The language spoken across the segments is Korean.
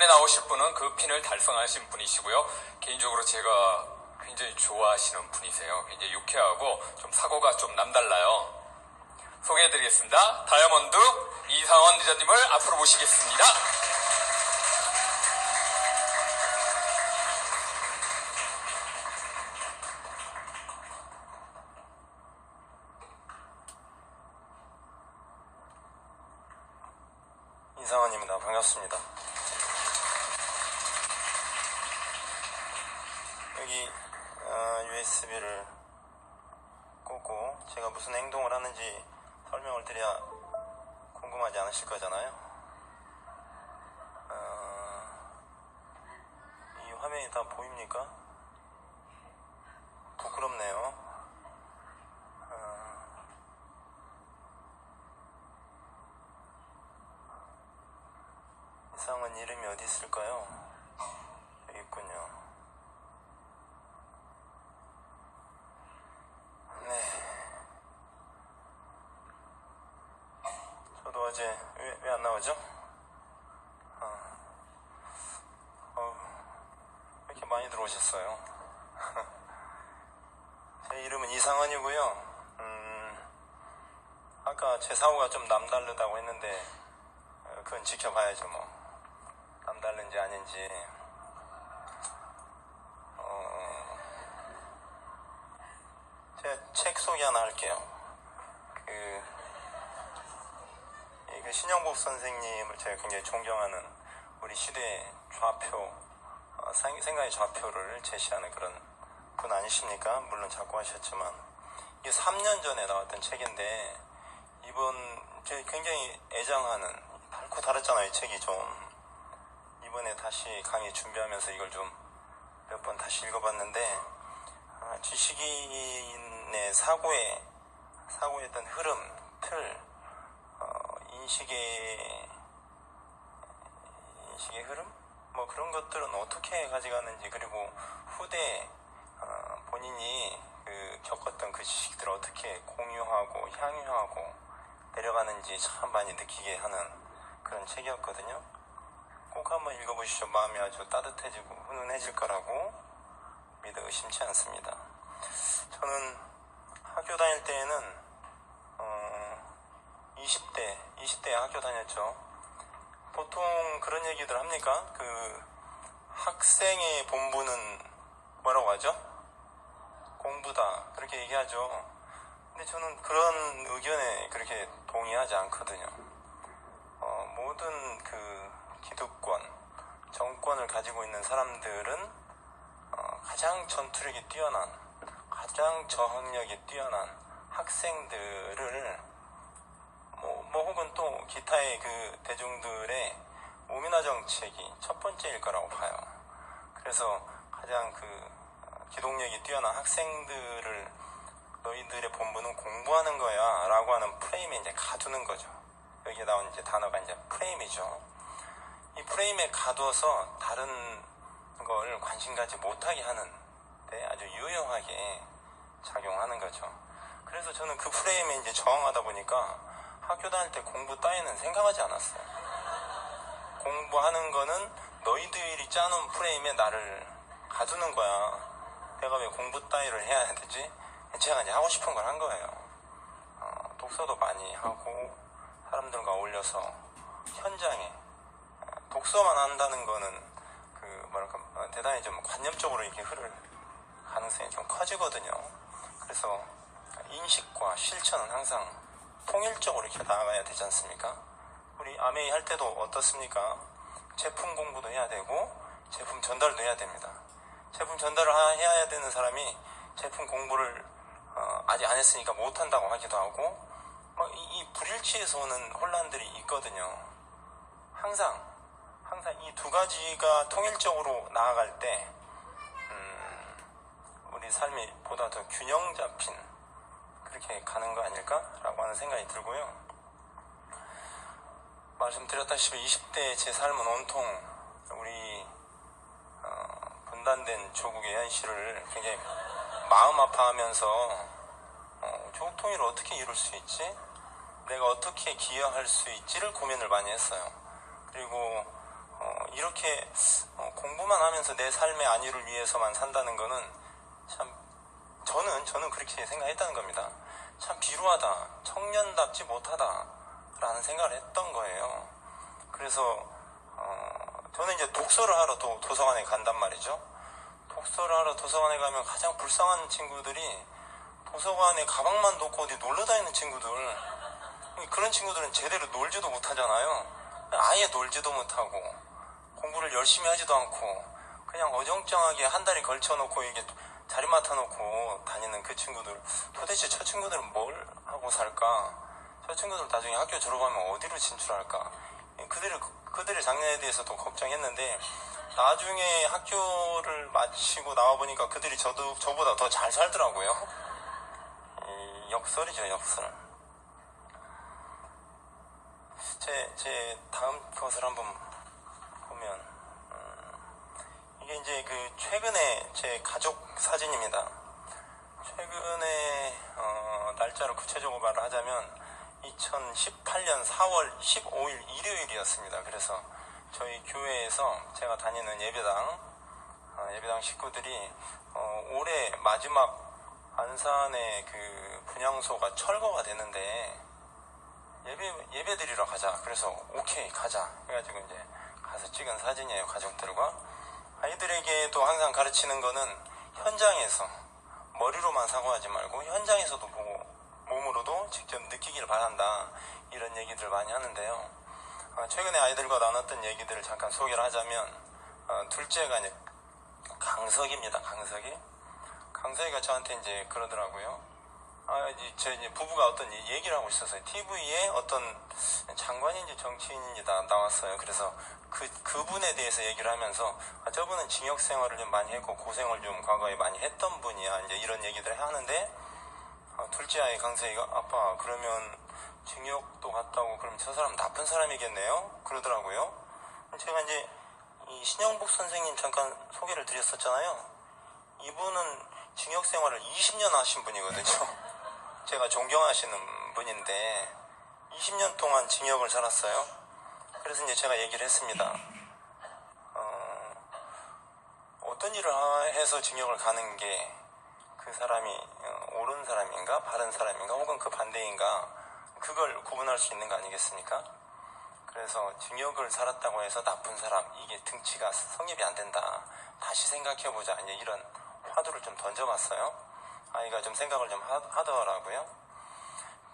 나오실 분은 그 핀을 달성하신 분이시고요. 개인적으로 제가 굉장히 좋아하시는 분이세요. 굉장히 유쾌하고 좀 사고가 좀 남달라요. 소개해드리겠습니다. 다이아몬드 이상원 기자님을 앞으로 모시겠습니다. 이상원입니다. 반갑습니다. 여기 USB를 꽂고 제가 무슨 행동을 하는지 설명을 드려야 궁금하지 않으실 거잖아요. 이 화면이 다 보입니까? 부끄럽네요. 이상한 이름이 어디 있을까요? 여기 있군요. 네. 저도 어제 왜 안 나오죠? 왜 이렇게 많이 들어오셨어요? 제 이름은 이상원이고요. 아까 제 사고가 좀 남다르다고 했는데 그건 지켜봐야죠 뭐. 남다른지 아닌지. 제가 책 소개 하나 할게요. 그 신영복 선생님을 제가 굉장히 존경하는 우리 시대의 좌표, 생각의 좌표를 제시하는 그런 분 아니십니까? 물론 작고하셨지만 이게 3년 전에 나왔던 책인데 이번 제가 굉장히 애정하는 달고 달았잖아요. 이 책이 좀 이번에 다시 강의 준비하면서 이걸 좀 몇 번 다시 읽어봤는데 지식인의 사고의 어떤 흐름, 틀, 인식의 흐름? 뭐 그런 것들은 어떻게 가져가는지, 그리고 후대에 본인이 겪었던 그 지식들을 어떻게 공유하고 향유하고 내려가는지 참 많이 느끼게 하는 그런 책이었거든요. 꼭 한번 읽어보시죠. 마음이 아주 따뜻해지고 훈훈해질 거라고 믿어 의심치 않습니다. 저는 학교 다닐 때에는 20대 학교 다녔죠. 보통 그런 얘기들 합니까? 학생의 본분은 뭐라고 하죠? 공부다, 그렇게 얘기하죠. 근데 저는 그런 의견에 그렇게 동의하지 않거든요. 모든 기득권, 정권을 가지고 있는 사람들은 가장 전투력이 뛰어난, 가장 저항력이 뛰어난 학생들을 혹은 또 기타의 대중들의 오민화 정책이 첫 번째일 거라고 봐요. 그래서 가장 기동력이 뛰어난 학생들을 너희들의 본분은 공부하는 거야 라고 하는 프레임에 이제 가두는 거죠. 여기에 나온 이제 단어가 이제 프레임이죠. 이 프레임에 가두어서 다른 걸 관심 가지 못하게 하는데 아주 유효하게 작용하는 거죠. 그래서 저는 그 프레임에 이제 저항하다 보니까 학교 다닐 때 공부 따위는 생각하지 않았어요. 공부하는 거는 너희들이 짜놓은 프레임에 나를 가두는 거야. 내가 왜 공부 따위를 해야 되지? 제가 이제 하고 싶은 걸 한 거예요. 독서도 많이 하고 사람들과 어울려서 현장에 독서만 한다는 거는 대단히 좀 관념적으로 이렇게 흐를 가능성이 좀 커지거든요. 그래서 인식과 실천은 항상 통일적으로 이렇게 나아가야 되지 않습니까? 우리 아메이 할 때도 어떻습니까? 제품 공부도 해야 되고 제품 전달도 해야 됩니다. 제품 전달을 해야 되는 사람이 제품 공부를 아직 안 했으니까 못한다고 하기도 하고 이 불일치에서 오는 혼란들이 있거든요. 항상 이 두 가지가 통일적으로 나아갈 때 우리 삶이 보다 더 균형 잡힌 그렇게 가는 거 아닐까라고 하는 생각이 들고요. 말씀드렸다시피 20대 제 삶은 온통 우리 분단된 조국의 현실을 굉장히 마음 아파하면서 조국 통일을 어떻게 이룰 수 있지? 내가 어떻게 기여할 수 있지를 고민을 많이 했어요. 그리고 이렇게 공부만 하면서 내 삶의 안위를 위해서만 산다는 거는 참 저는 그렇게 생각했다는 겁니다. 참 비루하다, 청년답지 못하다 라는 생각을 했던 거예요. 그래서 저는 이제 독서를 하러 도서관에 간단 말이죠. 독서를 하러 도서관에 가면 가장 불쌍한 친구들이 도서관에 가방만 놓고 어디 놀러 다니는 친구들, 그런 친구들은 제대로 놀지도 못하잖아요. 아예 놀지도 못하고 공부를 열심히 하지도 않고 그냥 어정쩡하게 한 달에 걸쳐놓고 이게 자리 맡아놓고 다니는 그 친구들, 도대체 저 친구들은 뭘 하고 살까? 저 친구들 나중에 학교 졸업하면 어디로 진출할까? 그들의 장래에 대해서도 걱정했는데 나중에 학교를 마치고 나와보니까 그들이 저보다 더 잘 살더라고요. 역설이죠, 역설. 제 다음 것을 한번 보면 이게 이제 그 최근에 제 가족 사진입니다. 최근에 날짜를 구체적으로 말을 하자면 2018년 4월 15일 일요일이었습니다. 그래서 저희 교회에서 제가 다니는 예배당 식구들이 올해 마지막 안산의 그 분향소가 철거가 되는데 예배 드리러 가자. 그래서 오케이 가자 해가지고 이제 가서 찍은 사진이에요. 가족들과. 아이들에게도 항상 가르치는 거는 현장에서 머리로만 사고하지 말고 현장에서도 보고 몸으로도 직접 느끼기를 바란다, 이런 얘기들을 많이 하는데요. 최근에 아이들과 나눴던 얘기들을 잠깐 소개를 하자면 둘째가 이제 강석입니다. 강석이가 저한테 이제 그러더라고요. 이제 부부가 어떤 얘기를 하고 있어서 TV에 어떤 장관인지 정치인인지 나왔어요. 그래서 그분에 대해서 얘기를 하면서 저분은 징역 생활을 좀 많이 했고 고생을 좀 과거에 많이 했던 분이야, 이제 이런 얘기들을 하는데 둘째 아이 강석이가 아빠 그러면 징역도 갔다 오고 그럼 저 사람 나쁜 사람이겠네요? 그러더라고요. 제가 이제 이 신영복 선생님 잠깐 소개를 드렸었잖아요. 이분은 징역 생활을 20년 하신 분이거든요. 제가 존경하시는 분인데 20년 동안 징역을 살았어요. 그래서 이제 제가 얘기를 했습니다. 어떤 일을 해서 징역을 가는 게 그 사람이 옳은 사람인가 바른 사람인가 혹은 그 반대인가, 그걸 구분할 수 있는 거 아니겠습니까? 그래서 징역을 살았다고 해서 나쁜 사람, 이게 등치가 성립이 안 된다, 다시 생각해보자, 이제 이런 화두를 좀 던져봤어요. 아이가 좀 생각을 좀 하더라고요.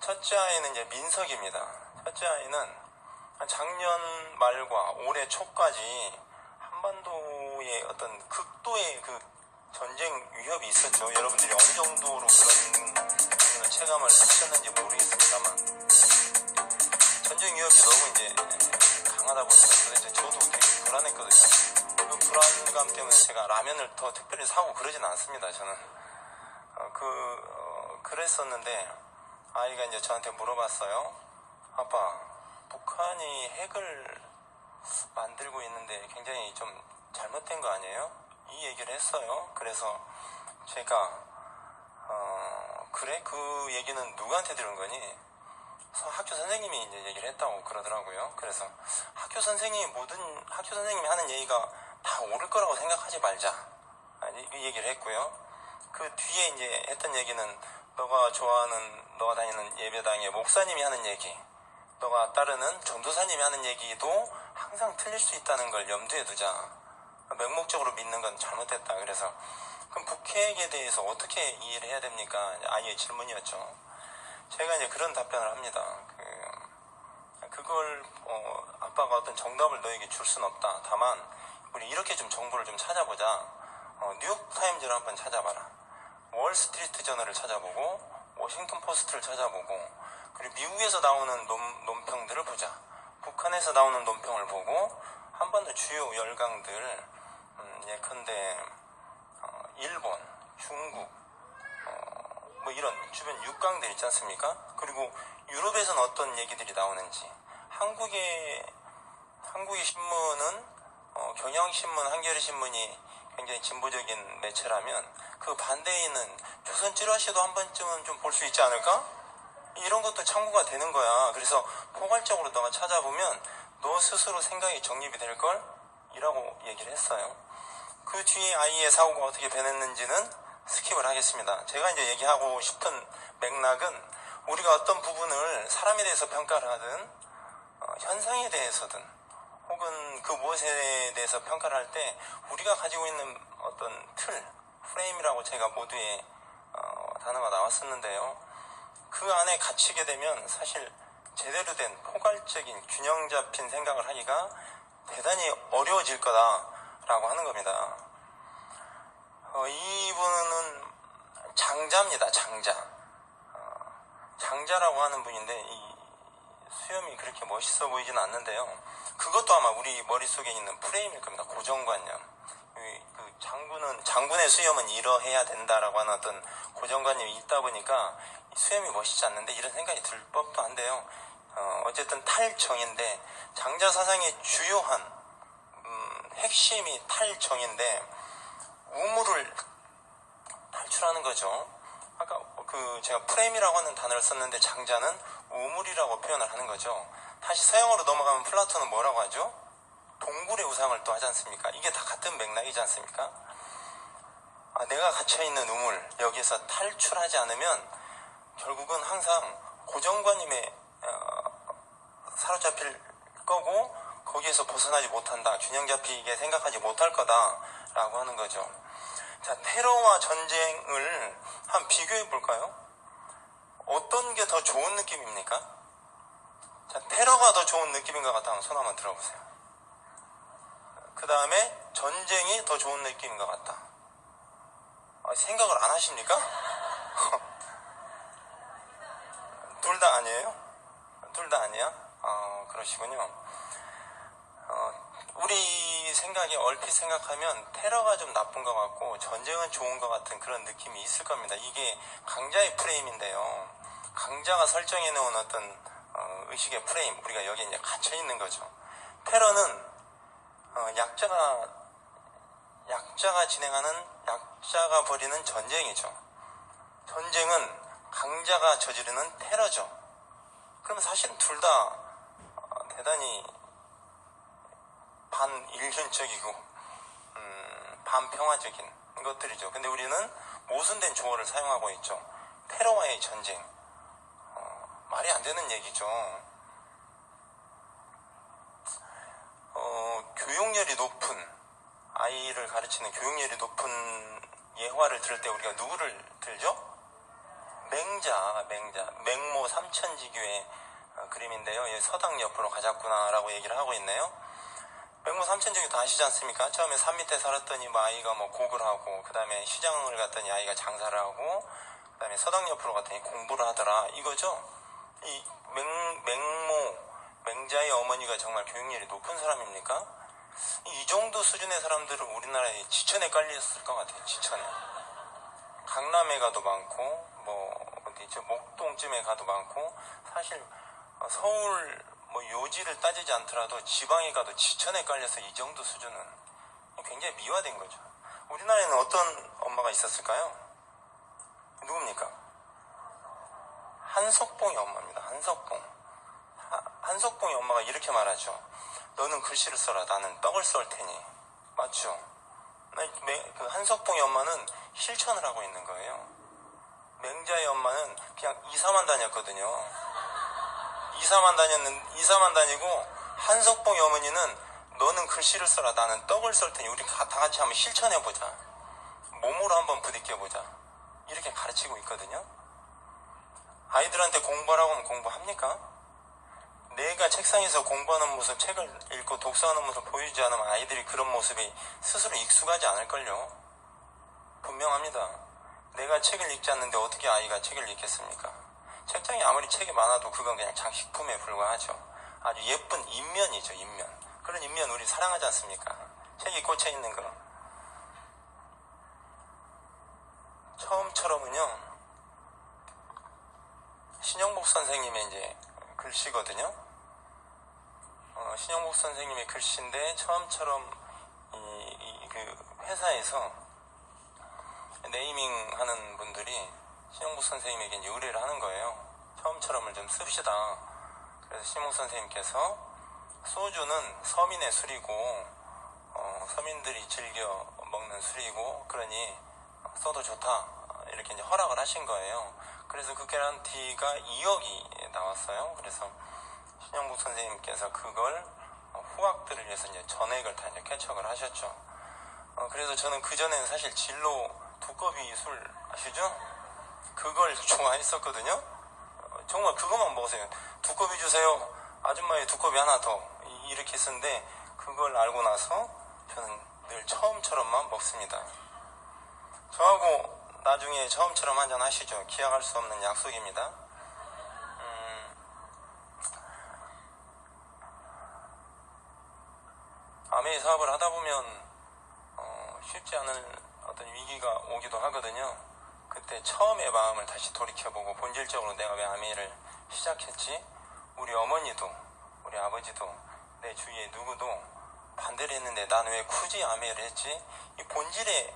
첫째 아이는 이제 민석입니다. 첫째 아이는 작년 말과 올해 초까지 한반도의 어떤 극도의 그 전쟁 위협이 있었죠. 여러분들이 어느 정도로 그런 체감을 하셨는지 모르겠습니다만 전쟁 위협이 너무 이제 강하다 보니까 도대체 저도 되게 불안했거든요. 그 불안감 때문에 제가 라면을 더 특별히 사고 그러진 않습니다. 저는 그랬었는데 아이가 이제 저한테 물어봤어요. 아빠, 북한이 핵을 만들고 있는데 굉장히 좀 잘못된 거 아니에요? 이 얘기를 했어요. 그래서 제가 그래? 그 얘기는 누구한테 들은 거니? 학교 선생님이 이제 얘기를 했다고 그러더라고요. 그래서 학교 선생님이 하는 얘기가 다 옳을 거라고 생각하지 말자, 이 얘기를 했고요. 그 뒤에 이제 했던 얘기는 너가 다니는 예배당의 목사님이 하는 얘기, 너가 따르는 전도사님이 하는 얘기도 항상 틀릴 수 있다는 걸 염두에 두자. 맹목적으로 믿는 건 잘못됐다. 그래서 그럼 북핵에 대해서 어떻게 이해를 해야 됩니까? 아이의 질문이었죠. 제가 이제 그런 답변을 합니다. 그걸 아빠가 어떤 정답을 너에게 줄 수는 없다. 다만 우리 이렇게 좀 정보를 좀 찾아보자. 뉴욕타임즈를 한번 찾아봐라. 월스트리트 저널을 찾아보고 워싱턴 포스트를 찾아보고 그리고 미국에서 나오는 논평들을 보자. 북한에서 나오는 논평을 보고 한반도 주요 열강들, 예컨대 일본, 중국, 뭐 이런 주변 육강들 있지 않습니까? 그리고 유럽에서는 어떤 얘기들이 나오는지, 한국의 신문은 경향신문, 한겨레신문이 굉장히 진보적인 매체라면 그 반대에 있는 조선 찌라시도 한 번쯤은 좀 볼 수 있지 않을까? 이런 것도 참고가 되는 거야. 그래서 포괄적으로 너가 찾아보면 너 스스로 생각이 정립이 될걸? 이라고 얘기를 했어요. 그 뒤에 아이의 사고가 어떻게 변했는지는 스킵을 하겠습니다. 제가 이제 얘기하고 싶은 맥락은 우리가 어떤 부분을 사람에 대해서 평가를 하든 현상에 대해서든 혹은 그 무엇에 대해서 평가를 할 때 우리가 가지고 있는 어떤 틀, 프레임이라고 제가 모두의 단어가 나왔었는데요. 그 안에 갇히게 되면 사실 제대로 된 포괄적인 균형 잡힌 생각을 하기가 대단히 어려워질 거다라고 하는 겁니다. 이분은 장자입니다. 장자라고 하는 분인데 이 수염이 그렇게 멋있어 보이지는 않는데요. 그것도 아마 우리 머릿속에 있는 프레임일 겁니다. 고정관념. 그 장군의 수염은 이러해야 된다라고 하는 어떤 고정관념이 있다 보니까 수염이 멋있지 않는데 이런 생각이 들 법도 한데요. 어쨌든 탈정인데 장자 사상의 주요한 핵심이 탈정인데 우물을 탈출하는 거죠. 아까 제가 프레임이라고 하는 단어를 썼는데 장자는 우물이라고 표현을 하는 거죠. 다시 서양어로 넘어가면 플라톤은 뭐라고 하죠? 동굴의 우상을 또 하지 않습니까? 이게 다 같은 맥락이지 않습니까? 내가 갇혀있는 우물, 여기에서 탈출하지 않으면 결국은 항상 고정관념에 사로잡힐 거고 거기에서 벗어나지 못한다, 균형 잡히게 생각하지 못할 거다라고 하는 거죠. 자, 테러와 전쟁을 한번 비교해 볼까요? 어떤 게 더 좋은 느낌입니까? 자, 테러가 더 좋은 느낌인 것 같다면 손 한번 들어보세요. 그 다음에 전쟁이 더 좋은 느낌인 것 같다. 생각을 안 하십니까? 둘 다 아니에요? 둘 다 아니야? 그러시군요. 우리 생각에 얼핏 생각하면 테러가 좀 나쁜 것 같고 전쟁은 좋은 것 같은 그런 느낌이 있을 겁니다. 이게 강자의 프레임인데요. 강자가 설정해 놓은 어떤 의식의 프레임, 우리가 여기에 이제 갇혀 있는 거죠. 테러는 약자가 진행하는, 약자가 벌이는 전쟁이죠. 전쟁은 강자가 저지르는 테러죠. 그러면 사실은 둘 다 대단히 반인륜적이고 반평화적인 것들이죠. 근데 우리는 모순된 조어를 사용하고 있죠. 테러와의 전쟁. 말이 안 되는 얘기죠. 교육열이 높은, 아이를 가르치는 교육열이 높은 예화를 들을 때 우리가 누구를 들죠? 맹자. 맹모 삼천지교의 그림인데요. 서당 옆으로 가자꾸나라고 얘기를 하고 있네요. 맹모 삼천지교도 아시지 않습니까? 처음에 산 밑에 살았더니 아이가 곡을 하고, 그 다음에 시장을 갔더니 아이가 장사를 하고, 그 다음에 서당 옆으로 갔더니 공부를 하더라, 이거죠. 이 맹자의 어머니가 정말 교육열이 높은 사람입니까? 이 정도 수준의 사람들은 우리나라에 지천에 깔렸을 것 같아요. 지천에. 강남에 가도 많고, 어디죠? 목동쯤에 가도 많고, 사실 서울 요지를 따지지 않더라도 지방에 가도 지천에 깔려서 이 정도 수준은 굉장히 미화된 거죠. 우리나라에는 어떤 엄마가 있었을까요? 누굽니까? 한석봉의 엄마입니다. 한석봉의 엄마가 이렇게 말하죠. 너는 글씨를 써라. 나는 떡을 썰 테니. 맞죠? 그 한석봉의 엄마는 실천을 하고 있는 거예요. 맹자의 엄마는 그냥 이사만 다녔거든요. 이사만 다니고, 한석봉의 어머니는 너는 글씨를 써라. 나는 떡을 썰 테니. 우리 다 같이 한번 실천해보자. 몸으로 한번 부딪혀보자. 이렇게 가르치고 있거든요. 아이들한테 공부하라고 하면 공부합니까? 내가 책상에서 공부하는 모습, 책을 읽고 독서하는 모습 보여주지 않으면 아이들이 그런 모습이 스스로 익숙하지 않을걸요. 분명합니다. 내가 책을 읽지 않는데 어떻게 아이가 책을 읽겠습니까? 책장에 아무리 책이 많아도 그건 그냥 장식품에 불과하죠. 아주 예쁜 인면이죠, 인면. 그런 인면 우리 사랑하지 않습니까? 책이 꽂혀 있는 거. 처음처럼은요, 신영복 선생님의 이제 글씨거든요. 신영복 선생님의 글씨인데 처음처럼 그 회사에서 네이밍 하는 분들이 신영복 선생님에게 이제 의뢰를 하는 거예요. 처음처럼을 좀 씁시다. 그래서 신영복 선생님께서 소주는 서민의 술이고 서민들이 즐겨 먹는 술이고 그러니 써도 좋다 이렇게 이제 허락을 하신 거예요. 그래서 그 개런티가 2억이 나왔어요. 그래서 신영국 선생님께서 그걸 후학들을 위해서 이제 전액을 다 이제 개척을 하셨죠. 그래서 저는 그전에는 사실 진로 두꺼비 술 아시죠? 그걸 좋아했었거든요. 정말 그것만 먹으세요. 두꺼비 주세요. 아줌마의 두꺼비 하나 더. 이렇게 쓰는데 그걸 알고 나서 저는 늘 처음처럼만 먹습니다. 저하고 나중에 처음처럼 한잔 하시죠. 기약할 수 없는 약속입니다. 아메이 사업을 하다 보면 쉽지 않은 어떤 위기가 오기도 하거든요. 그때 처음의 마음을 다시 돌이켜보고 본질적으로 내가 왜 아메이를 시작했지? 우리 어머니도 우리 아버지도 내 주위에 누구도 반대를 했는데 난 왜 굳이 아메이를 했지? 이 본질에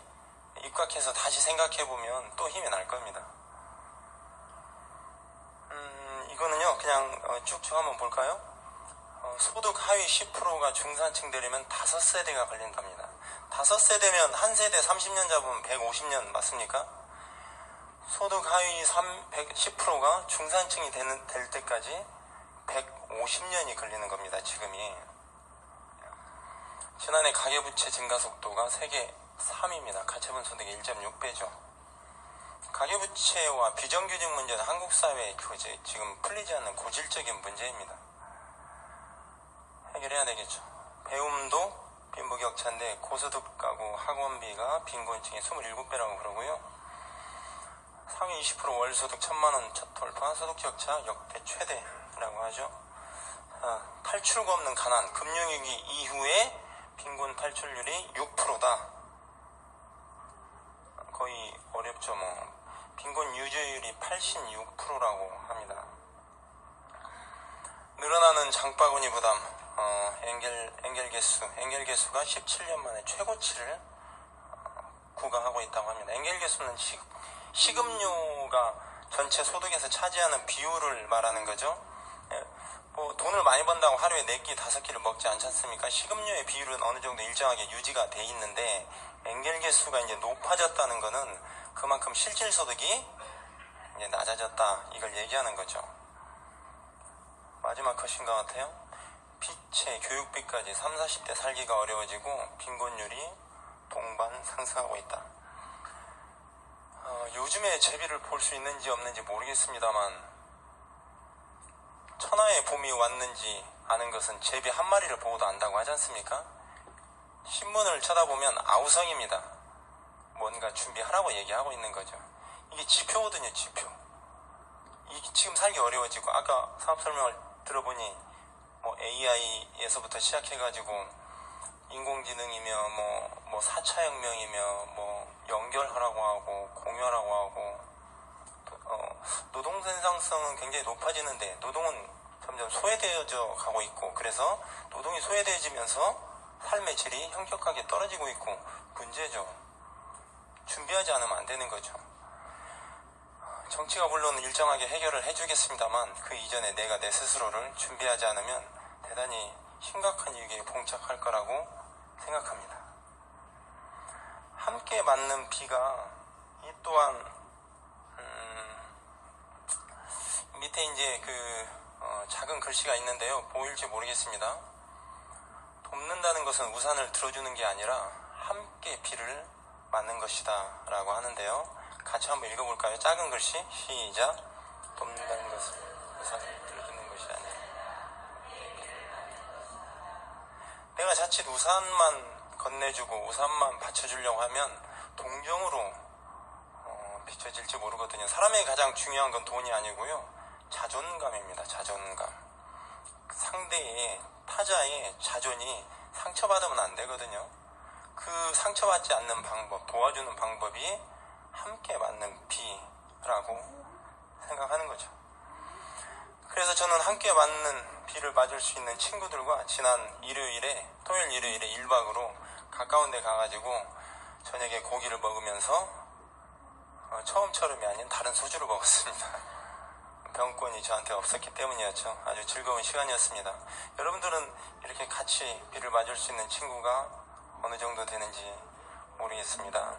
입각해서 다시 생각해보면 또 힘이 날 겁니다. 이거는요 그냥 쭉쭉 한번 볼까요? 소득 하위 10%가 중산층 되려면 5세대가 걸린답니다. 5세대면 한 세대 30년 잡으면 150년 맞습니까? 소득 하위 10%가 중산층이 될 때까지 150년이 걸리는 겁니다. 지금이. 지난해 가계부채 증가 속도가 세계 3위입니다. 가처분 소득의 1.6배죠. 가계부채와 비정규직 문제는 한국 사회에 지금 풀리지 않는 고질적인 문제입니다. 해결해야 되겠죠. 배움도 빈부격차인데 고소득 가구 학원비가 빈곤층의 27배라고 그러고요. 상위 20% 월소득 1,000만원 첫 돌파 소득격차 역대 최대라고 하죠. 탈출구 없는 가난 금융위기 이후에 빈곤 탈출률이 6%다. 거의 어렵죠. 빈곤 유지율이 86%라고 합니다. 늘어나는 장바구니 부담, 엔겔 개수가 17년 만에 최고치를 구가하고 있다고 합니다. 엔겔 개수는 식음료가 전체 소득에서 차지하는 비율을 말하는 거죠. 돈을 많이 번다고 하루에 4끼, 5끼를 먹지 않지 않습니까? 식음료의 비율은 어느 정도 일정하게 유지가 돼 있는데 엔겔 개수가 이제 높아졌다는 거는 그만큼 실질 소득이 이제 낮아졌다 이걸 얘기하는 거죠. 마지막 컷인 것 같아요. 빚에 교육비까지 30, 40대 살기가 어려워지고 빈곤율이 동반 상승하고 있다. 요즘에 제비를 볼 수 있는지 없는지 모르겠습니다만 천하의 봄이 왔는지 아는 것은 제비 한 마리를 보고도 안다고 하지 않습니까? 신문을 쳐다보면 아우성입니다. 뭔가 준비하라고 얘기하고 있는 거죠. 이게 지표거든요. 지표. 이게 지금 살기 어려워지고 아까 사업 설명을 들어보니 AI에서부터 시작해가지고 인공지능이며 뭐 4차 혁명이며 연결하라고 하고 공유하라고 하고 노동 생산성은 굉장히 높아지는데 노동은 점점 소외되어져 가고 있고 그래서 노동이 소외되어지면서 삶의 질이 현격하게 떨어지고 있고 문제죠. 준비하지 않으면 안 되는 거죠. 정치가 물론 일정하게 해결을 해주겠습니다만 그 이전에 내가 내 스스로를 준비하지 않으면 대단히 심각한 위기에 봉착할 거라고 생각합니다. 함께 맞는 비가 이 또한 밑에 이제 작은 글씨가 있는데요. 보일지 모르겠습니다. 돕는다는 것은 우산을 들어주는 게 아니라 함께 비를 맞는 것이다 라고 하는데요. 같이 한번 읽어볼까요? 작은 글씨 시작. 돕는다는 것은 우산을 들어주는 것이 아니라 내가 자칫 우산만 건네주고 우산만 받쳐주려고 하면 동정으로 비춰질지 모르거든요. 사람에게 가장 중요한 건 돈이 아니고요. 자존감입니다. 자존감. 상대의 타자의 자존이 상처받으면 안 되거든요. 그 상처받지 않는 방법, 도와주는 방법이 함께 맞는 비라고 생각하는 거죠. 그래서 저는 함께 맞는 비를 맞을 수 있는 친구들과 지난 토요일 일요일에 1박으로 가까운 데 가가지고 저녁에 고기를 먹으면서 처음처럼이 아닌 다른 소주를 먹었습니다. 병권이 저한테 없었기 때문이었죠. 아주 즐거운 시간이었습니다. 여러분들은 이렇게 같이 비를 맞을 수 있는 친구가 어느 정도 되는지 모르겠습니다.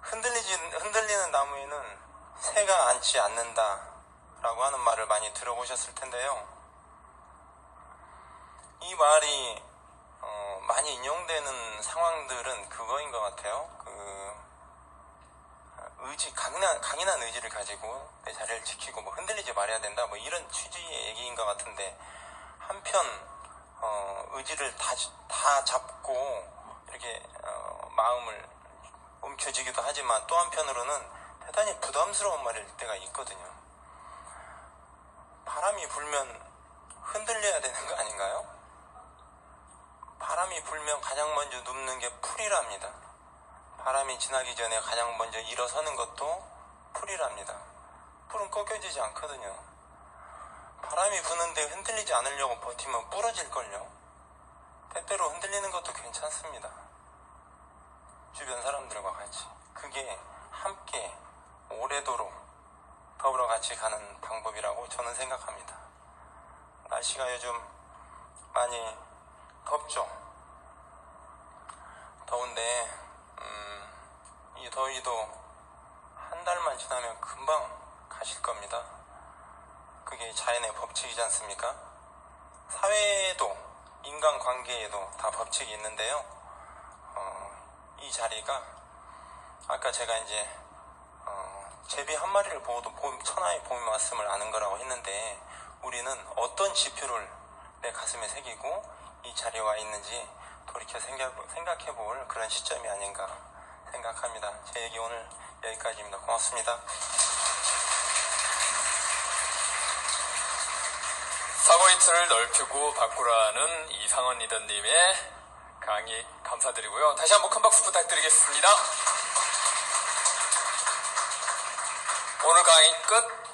흔들리는 나무에는 새가 앉지 않는다 라고 하는 말을 많이 들어보셨을 텐데요. 이 말이 많이 인용되는 상황들은 그거인 것 같아요. 강인한 의지를 가지고 내 자리를 지키고 뭐 흔들리지 말아야 된다 뭐 이런 취지의 얘기인 것 같은데, 한편 의지를 다 잡고 이렇게 마음을 움켜쥐기도 하지만 또 한편으로는 대단히 부담스러운 말일 때가 있거든요. 바람이 불면 흔들려야 되는 거 아닌가요? 바람이 불면 가장 먼저 눕는 게 풀이랍니다. 바람이 지나기 전에 가장 먼저 일어서는 것도 풀이랍니다. 풀은 꺾여지지 않거든요. 바람이 부는데 흔들리지 않으려고 버티면 부러질걸요. 때때로 흔들리는 것도 괜찮습니다. 주변 사람들과 같이. 그게 함께 오래도록 더불어 같이 가는 방법이라고 저는 생각합니다. 날씨가 요즘 많이 덥죠. 더운데 이 더위도 한 달만 지나면 금방 가실 겁니다. 그게 자연의 법칙이지 않습니까? 사회에도 인간관계에도 다 법칙이 있는데요. 이 자리가 아까 제가 이제 제비 한 마리를 보고도 천하의 봄이 왔음을 아는 거라고 했는데, 우리는 어떤 지표를 내 가슴에 새기고 이 자리에 와 있는지 돌이켜 생각해 볼 그런 시점이 아닌가 생각합니다. 제 얘기 오늘 여기까지입니다. 고맙습니다. 사고의 틀을 넓히고 바꾸라는 이상원 리더님의 강의 감사드리고요. 다시 한번 큰 박수 부탁드리겠습니다. 오늘 강의 끝.